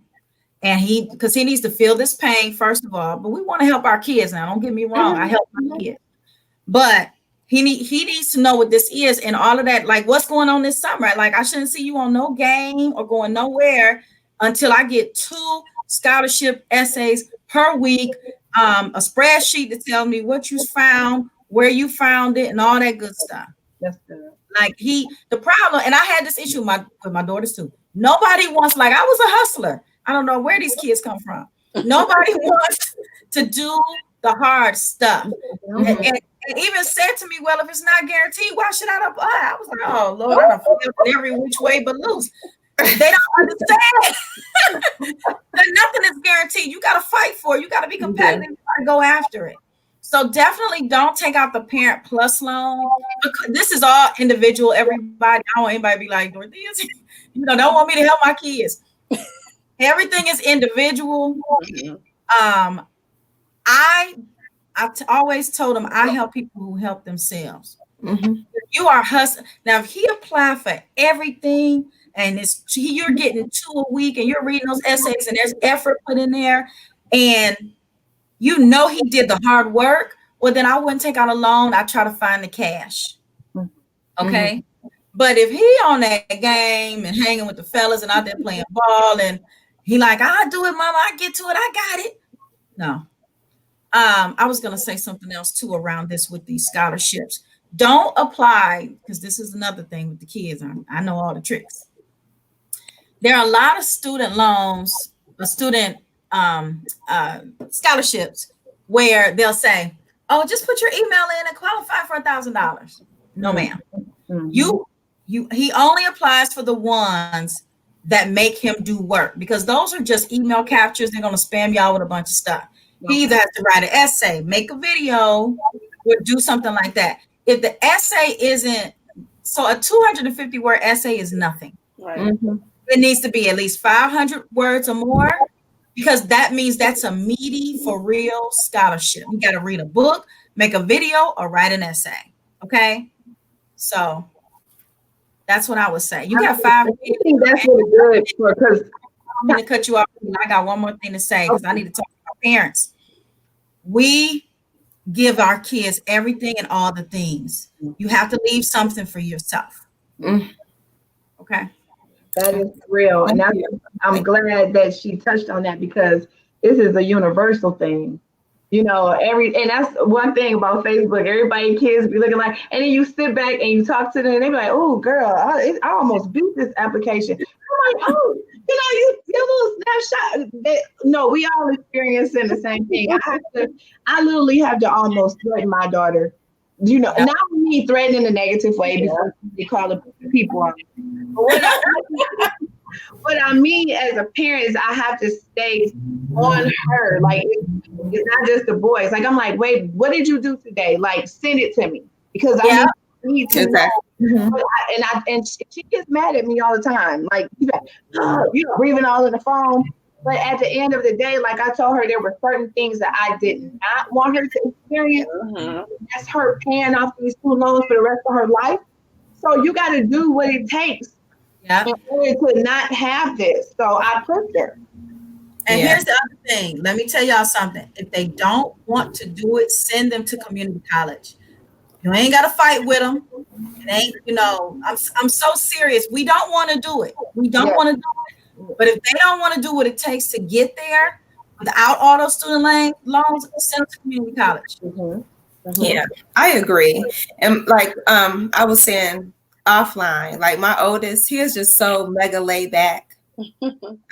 And because he needs to feel this pain, first of all, but we want to help our kids now. Don't get me wrong. I help my kids. But he needs to know what this is and all of that. Like, what's going on this summer? Like, I shouldn't see you on no game or going nowhere until I get 2 scholarship essays per week, a spreadsheet to tell me what you found, where you found it, and all that good stuff. That's good. Like the problem, and I had this issue with my daughters too. Nobody wants, like, I was a hustler. I don't know where these kids come from. Nobody wants to do the hard stuff. And even said to me, well, if it's not guaranteed, why should I apply? I was like, oh, Lord, I don't feel every which way but loose. They don't understand that nothing is guaranteed. You got to fight for it. You got to be competitive. You got to go after it. So definitely don't take out the Parent Plus loan. This is all individual. Everybody, I don't want anybody to be like, Dorethia, don't want me to help my kids. Everything is individual. I always told them I help people who help themselves. You are hustling. Now, if he applied for everything and you're getting 2 a week and you're reading those essays and there's effort put in there and he did the hard work, well, then I wouldn't take out a loan. I try to find the cash. Okay. But if he on that game and hanging with the fellas and out there playing ball and he like, I'll do it, mama, I get to it, I got it. No. I was gonna say something else too around this with these scholarships. Don't apply, because this is another thing with the kids. I know all the tricks. There are a lot of student loans or student scholarships where they'll say, oh, just put your email in and qualify for $1,000. No, ma'am. He only applies for the ones that make him do work, because those are just email captures. They're going to spam y'all with a bunch of stuff. He either has to write an essay, make a video, or do something like that. If the essay isn't, so a 250 word essay is nothing. Right. Mm-hmm. It needs to be at least 500 words or more, because that means that's a meaty, for real scholarship. You got to read a book, make a video, or write an essay. Okay. So that's what I would say. You got 5 I think that's really good because I'm going to cut you off. I got one more thing to say, because I need to talk to our parents. We give our kids everything and all the things. You have to leave something for yourself. Okay. that is real. And I'm glad that she touched on that, because this is a universal thing. You know, and that's one thing about Facebook. Everybody, kids be looking like, and then you sit back and you talk to them, and they be like, "Oh, girl, I almost beat this application." I'm like, "Oh, your little snapshot." No, we all experiencing the same thing. I literally have to almost threaten my daughter. You know, not me threatening in a negative way, because they call it people out. But what I mean as a parent is I have to stay on her. Like, it's not just the boys. Like, I'm like, wait, what did you do today? Like, send it to me, because I need to know. And she gets mad at me all the time. Like, you're breathing all in the phone. But at the end of the day, like I told her, there were certain things that I did not want her to experience. That's her paying off these student loans for the rest of her life. So you got to do what it takes in order to not have this. So I pushed her. And here's the other thing. Let me tell y'all something. If they don't want to do it, send them to community college. You ain't got to fight with them. It ain't, I'm so serious. We don't want to do it. We don't want to do it. But if they don't want to do what it takes to get there without all those student loans, send them to community college. Yeah, I agree. And like I was saying offline, like my oldest, he is just so mega laid back.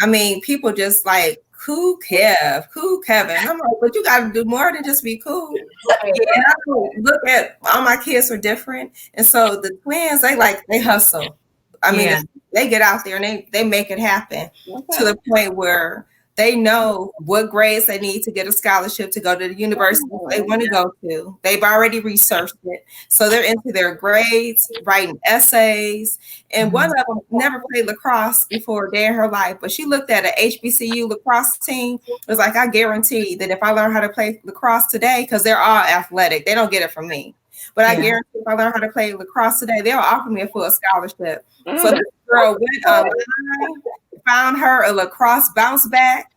I mean, people just like, cool Kevin. I'm like, but you got to do more than just be cool. And I look at all my kids are different, and so the twins, they hustle. I mean, they get out there and they make it happen to the point where they know what grades they need to get a scholarship to go to the university they want to go to. They've already researched it. So they're into their grades, writing essays. And one of them never played lacrosse before a day in her life, but she looked at an HBCU lacrosse team. It was like, I guarantee that if I learn how to play lacrosse today, because they're all athletic, they don't get it from me. But I guarantee if I learn how to play lacrosse today, they'll offer me a full scholarship. So this girl went online, found her a lacrosse bounce back,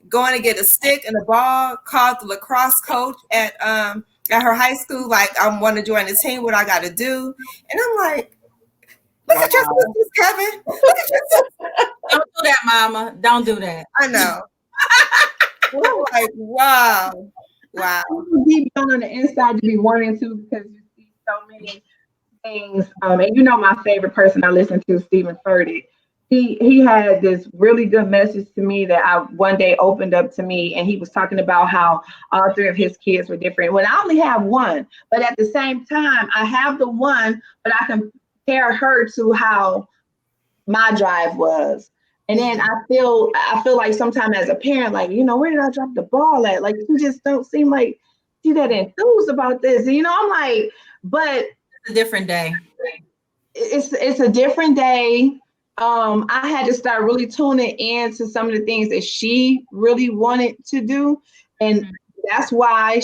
going to get a stick and a ball, called the lacrosse coach at her high school, like, I want to join the team, what I got to do. And I'm like, look at your sisters, Kevin. Look at your sisters. Don't do that, mama. Don't do that. I know. I'm like, wow. Deep down on the inside, you be wanting to, because you see so many things. And my favorite person I listen to, Stephen Furtick. He had this really good message to me that I one day opened up to me, and he was talking about how all 3 of his kids were different. Well, I only have one, but at the same time, I have the one, but I compare her to how my drive was. And then I feel like sometimes as a parent, like, where did I drop the ball at? Like, you just don't seem like you that enthused about this. I'm like, but it's a different day. It's a different day. I had to start really tuning in to some of the things that she really wanted to do. And that's why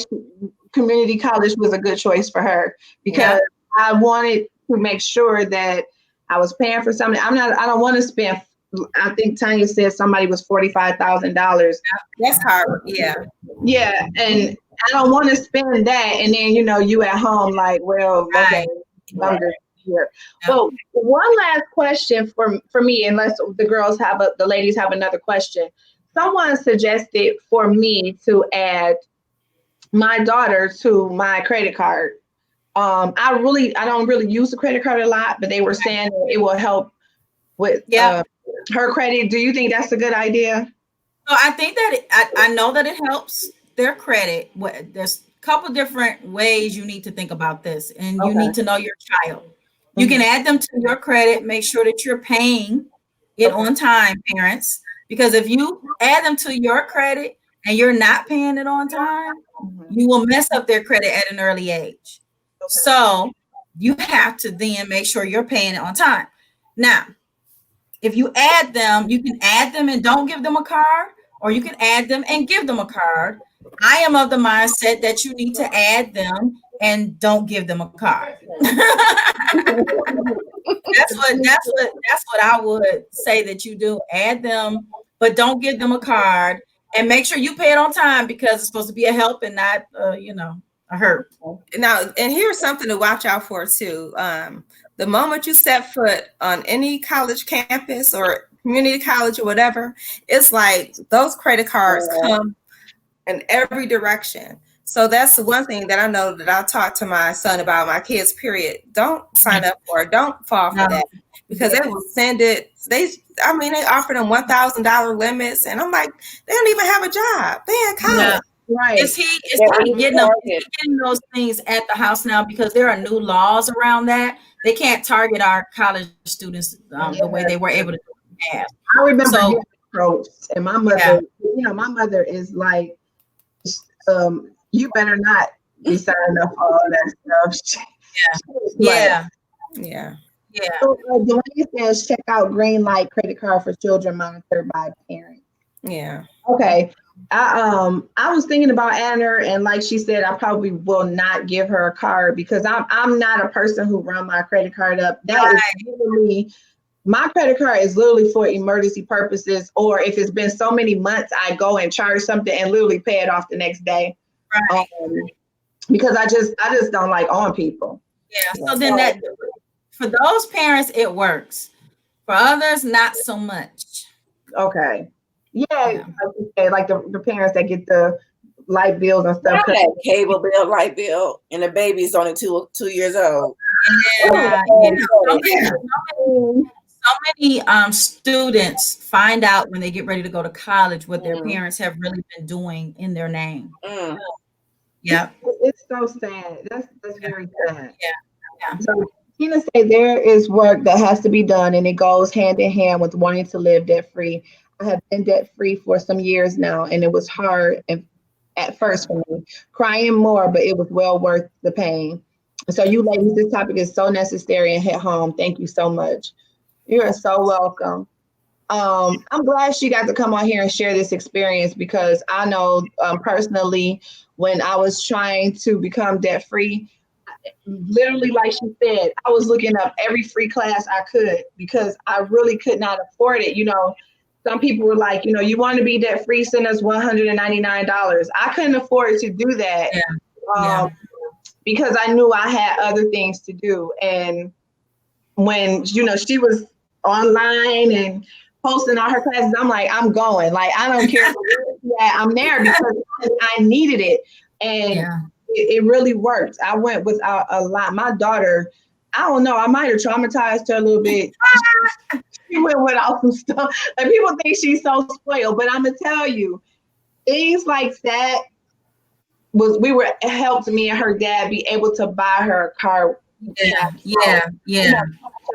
community college was a good choice for her, because I wanted to make sure that I was paying for something. I don't want to spend, I think Tanya said somebody was $45,000. That's hard. Yeah. Yeah. And I don't want to spend that. And then, you at home, like, well, okay, here. Yeah. But one last question for me, unless the ladies have another question. Someone suggested for me to add my daughter to my credit card. I don't really use the credit card a lot, but they were saying that it will help with Yeah. her credit. Do you think that's a good idea? So I think that I know that it helps their credit. There's a couple different ways you need to think about this, and you Okay. need to know your child. You can add them to your credit. Make sure that you're paying it on time, parents, because if you add them to your credit and you're not paying it on time, you will mess up their credit at an early age. So you have to then make sure you're paying it on time. Now, if you add them, you can add them and don't give them a card, or you can add them and give them a card. I am of the mindset that you need to add them and don't give them a card. That's what I would say that you do. Add them, but don't give them a card, and make sure you pay it on time because it's supposed to be a help and not a hurt. Now, and here's something to watch out for too. The moment you set foot on any college campus or community college or whatever, it's like those credit cards come in every direction. So that's the one thing that I know that I talk to my son about, my kids, period. Don't sign up for it. Don't fall for that, because they will send it. They offer them $1,000 limits, and I'm like, they don't even have a job. They in college. Yeah. Right. Is he getting those things at the house now, because there are new laws around that? They can't target our college students the way they were able to do in the past. I remember getting approached, and my mother, my mother is like, you better not be signing up for all that stuff. Yeah. So Dwayne says, check out green light credit card for children monitored by parents. Yeah. Okay. I was thinking about adding her, and like she said, I probably will not give her a card because I'm not a person who run my credit card up. That is literally, my credit card is literally for emergency purposes, or if it's been so many months, I go and charge something and literally pay it off the next day. Right. Because I just don't like owing people. Yeah. So then that, for those parents, it works. For others, not so much. Okay. Yeah. Like the parents that get the light bills and stuff. Cable bill, light bill, and the baby's only 2 years old. So many students find out when they get ready to go to college what their parents have really been doing in their name. Yeah. It's so sad. That's very sad. Yeah. So Tina said there is work that has to be done, and it goes hand in hand with wanting to live debt free. I have been debt free for some years now, and it was hard at first for me, crying more, but it was well worth the pain. So you ladies, this topic is so necessary and hit home. Thank you so much. You are so welcome. I'm glad she got to come on here and share this experience, because I know personally, when I was trying to become debt free, literally, like she said, I was looking up every free class I could because I really could not afford it. Some people were like, you want to be debt free, send us $199. I couldn't afford to do that because I knew I had other things to do. And when, she was online and posting all her classes, I'm like, I'm going. Like, I don't care. I'm there because I needed it. And it really worked. I went without a lot. My daughter, I don't know, I might have traumatized her a little bit. She went without some stuff. Like, people think she's so spoiled, but I'm gonna tell you, things like that helped me and her dad be able to buy her a car.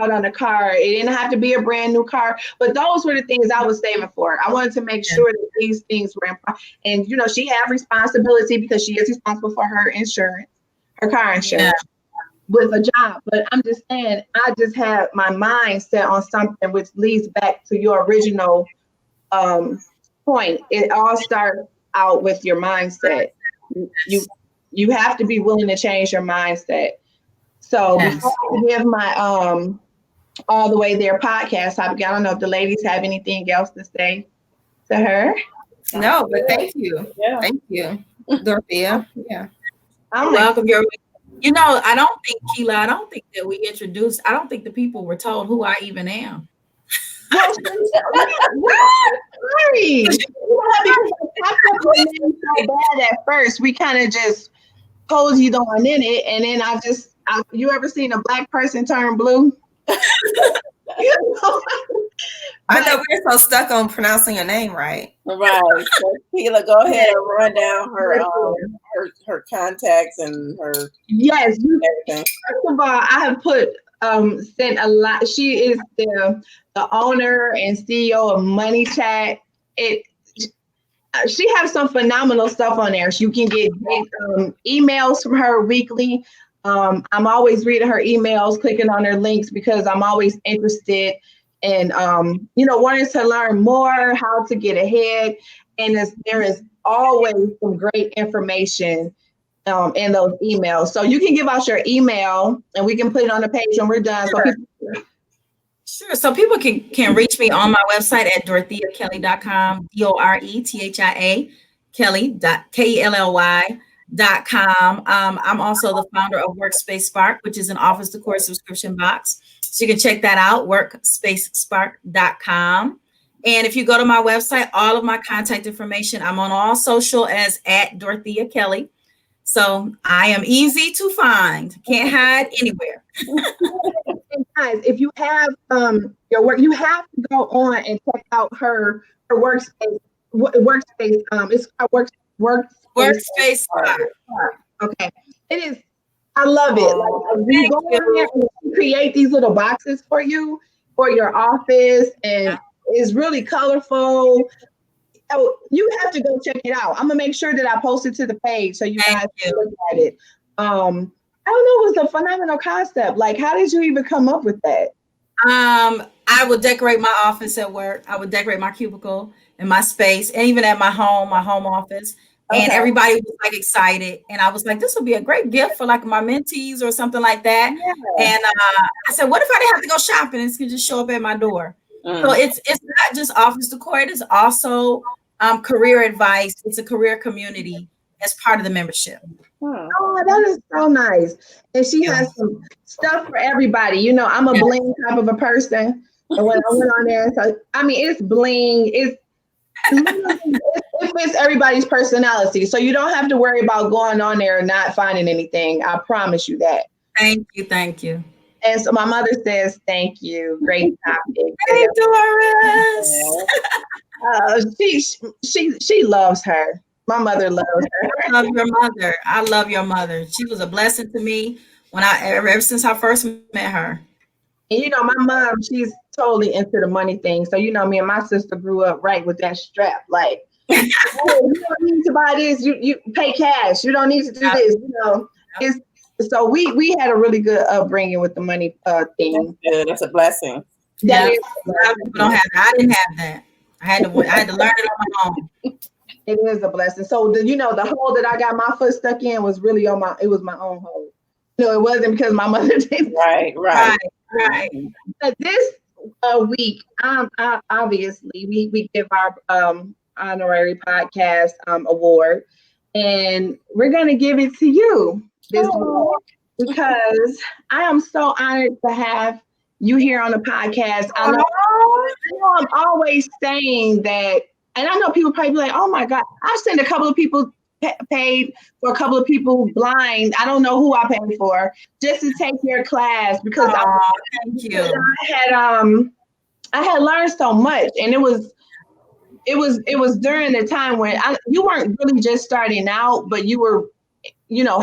Out on a car. It didn't have to be a brand new car, but those were the things I was saving for. I wanted to make sure that these things were important. And she had responsibility because she is responsible for her insurance, her car insurance, with a job. But I'm just saying, I just had my mind set on something, which leads back to your original point. It all starts out with your mindset. You have to be willing to change your mindset. So before I give my All the Way There podcast topic, I don't know if the ladies have anything else to say to her. No, but thank you. Yeah. Thank you, Dorethia. Yeah. I'm welcome. You know, I don't think, Keila, I don't think that we introduced, I don't think the people were told who I even am. Well, sorry. Because I popped up your name so bad at first, we kind of just cozied on in it, and then you ever seen a black person turn blue? You know? I know we're so stuck on pronouncing your name right. Right. So Keila, go ahead and run down her contacts and her Yes. everything. First of all, I have sent a lot. She is the owner and CEO of Money Chat. She has some phenomenal stuff on there. You can get emails from her weekly. I'm always reading her emails, clicking on her links because I'm always interested in, wanting to learn more, how to get ahead. And there is always some great information in those emails. So you can give us your email and we can put it on the page when we're done. Sure. Sure. So people can reach me on my website at DorethiaKelly.com, DORETHIA Kelly.KELLY.com. I'm also the founder of Workspace Spark, which is an office decor subscription box. So you can check that out, workspacespark.com. And if you go to my website, all of my contact information, I'm on all social as at Dorethia Kelly. So I am easy to find. Can't hide anywhere. And guys, if you have your work, you have to go on and check out her workspace. Workspace. It's Workspace Spark. Okay, it is. I love it. Like, we go on there and create these little boxes for you for your office, and it's really colorful. Oh, you have to go check it out. I'm gonna make sure that I post it to the page so you guys can look at it. I don't know, it was a phenomenal concept. Like, how did you even come up with that? I would decorate my office at work. I would decorate my cubicle and my space, and even at my home office. And everybody was like excited. And I was like, this would be a great gift for like my mentees or something like that. Yeah. And I said, what if I didn't have to go shopping? It could just show up at my door. So it's not just office decor. It is also career advice. It's a career community as part of the membership. Oh, that is so nice. And she has some stuff for everybody. You know, I'm a bling type of a person. And when I went on there, so I mean, it's bling. It fits everybody's personality. So you don't have to worry about going on there and not finding anything. I promise you that. Thank you. Thank you. And so my mother says, thank you. Great topic. Hey, Doris. She loves her. My mother loves her. I love your mother. I love your mother. She was a blessing to me ever since I first met her. And you know, my mom, she's totally into the money thing. So, you know, me and my sister grew up right with that strap. Like, oh, you don't need to buy this. You pay cash. You don't need to do this. You know, so we had a really good upbringing with the money thing. That's good. That's a blessing. A lot of people don't have that. I didn't have that. I had to learn it on my own. It is a blessing. So the hole that I got my foot stuck in was really it was my own hole. No, it wasn't because my mother did. Right. But this week, obviously we give our honorary podcast award, and we're gonna give it to you this week because I am so honored to have you here on the podcast. I know I'm always saying that. And I know people probably be like, oh my God, I've seen a couple of people paid for a couple of people blind. I don't know who I paid for just to take your class because thank you. I had learned so much, and it was during the time when you weren't really just starting out, but you were,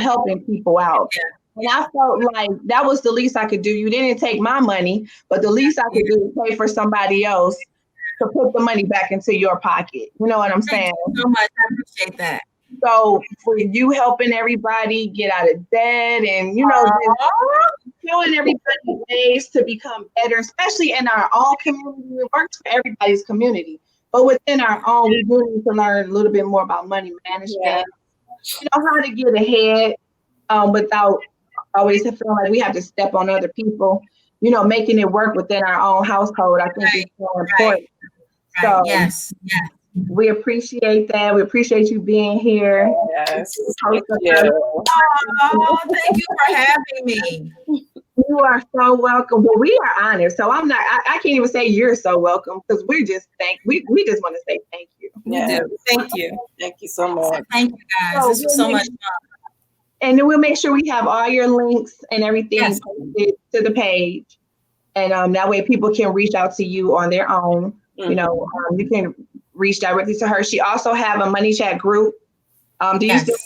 helping people out. Yeah. And I felt like that was the least I could do. You didn't take my money, but the least I could do is pay for somebody else to put the money back into your pocket. You know what I'm saying? Thank you so much. I appreciate that. So for you helping everybody get out of debt and, showing everybody ways to become better, especially in our own community. It works for everybody's community. But within our own, we do need to learn a little bit more about money management. How to get ahead without always feeling like we have to step on other people. Making it work within our own household, I think is so important. Right. So, yes. We appreciate that. We appreciate you being here. Yes. Thank you. Oh, thank you for having me. You are so welcome. Well, we are honored. So I can't even say you're so welcome because we just want to say thank you. Yeah. Thank you. Thank you so much. Thank you guys. So This was so much fun. And then we'll make sure we have all your links and everything Yes. posted to the page. And that way people can reach out to you on their own. Mm-hmm. You know, you can reach directly to her. She also have a money chat group. Do you still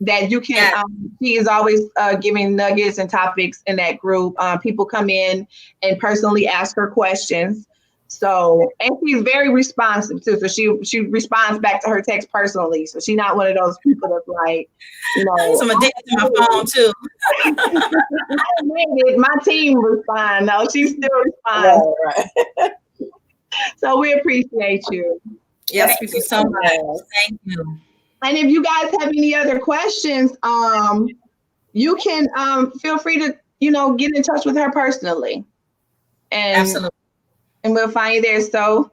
that you can, she is always giving nuggets and topics in that group. People come in and personally ask her questions. So, and she's very responsive too. So she responds back to her text personally. So she's not one of those people that's like, you know. I'm addicted to my phone too. I made it. My team respond. No, she still responds. Right. So we appreciate you. Yes, thank you so much. Thank you. And if you guys have any other questions, you can feel free to, get in touch with her personally. And, absolutely. And we'll find you there. So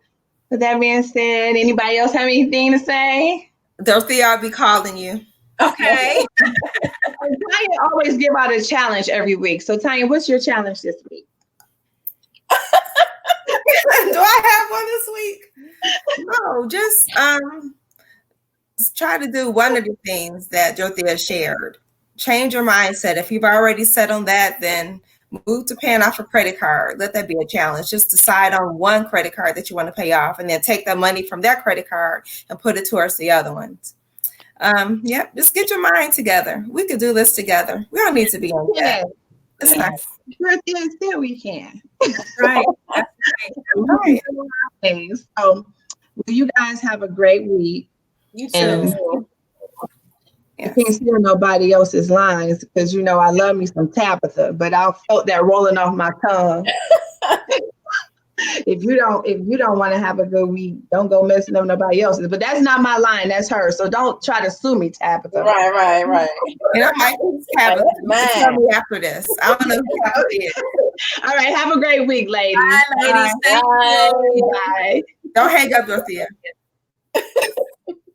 with that being said, anybody else have anything to say? Dorethia, I'll be calling you. Okay. Tanya always give out a challenge every week. So Tanya, what's your challenge this week? Do I have one this week? No, just try to do one of the things that Dorethia shared. Change your mindset. If you've already set on that, then move to paying off a credit card. Let that be a challenge. Just decide on one credit card that you want to pay off and then take that money from that credit card and put it towards the other ones. Just get your mind together. We could do this together. We don't need to be on that. It's nice. Dorethia said we can. That's right. That's right. Right. So you guys have a great week. You too. I can't steal nobody else's lines because I love me some Tabitha, but I felt that rolling off my tongue. If you don't want to have a good week, don't go messing up nobody else's. But that's not my line, that's her. So don't try to sue me, Tabitha. Right. And I might Tabitha. Tell me after this. I don't know who Tabitha is. All right, have a great week, ladies. Bye, ladies. Bye. Thank you. Bye. Don't hang up, Dorethia.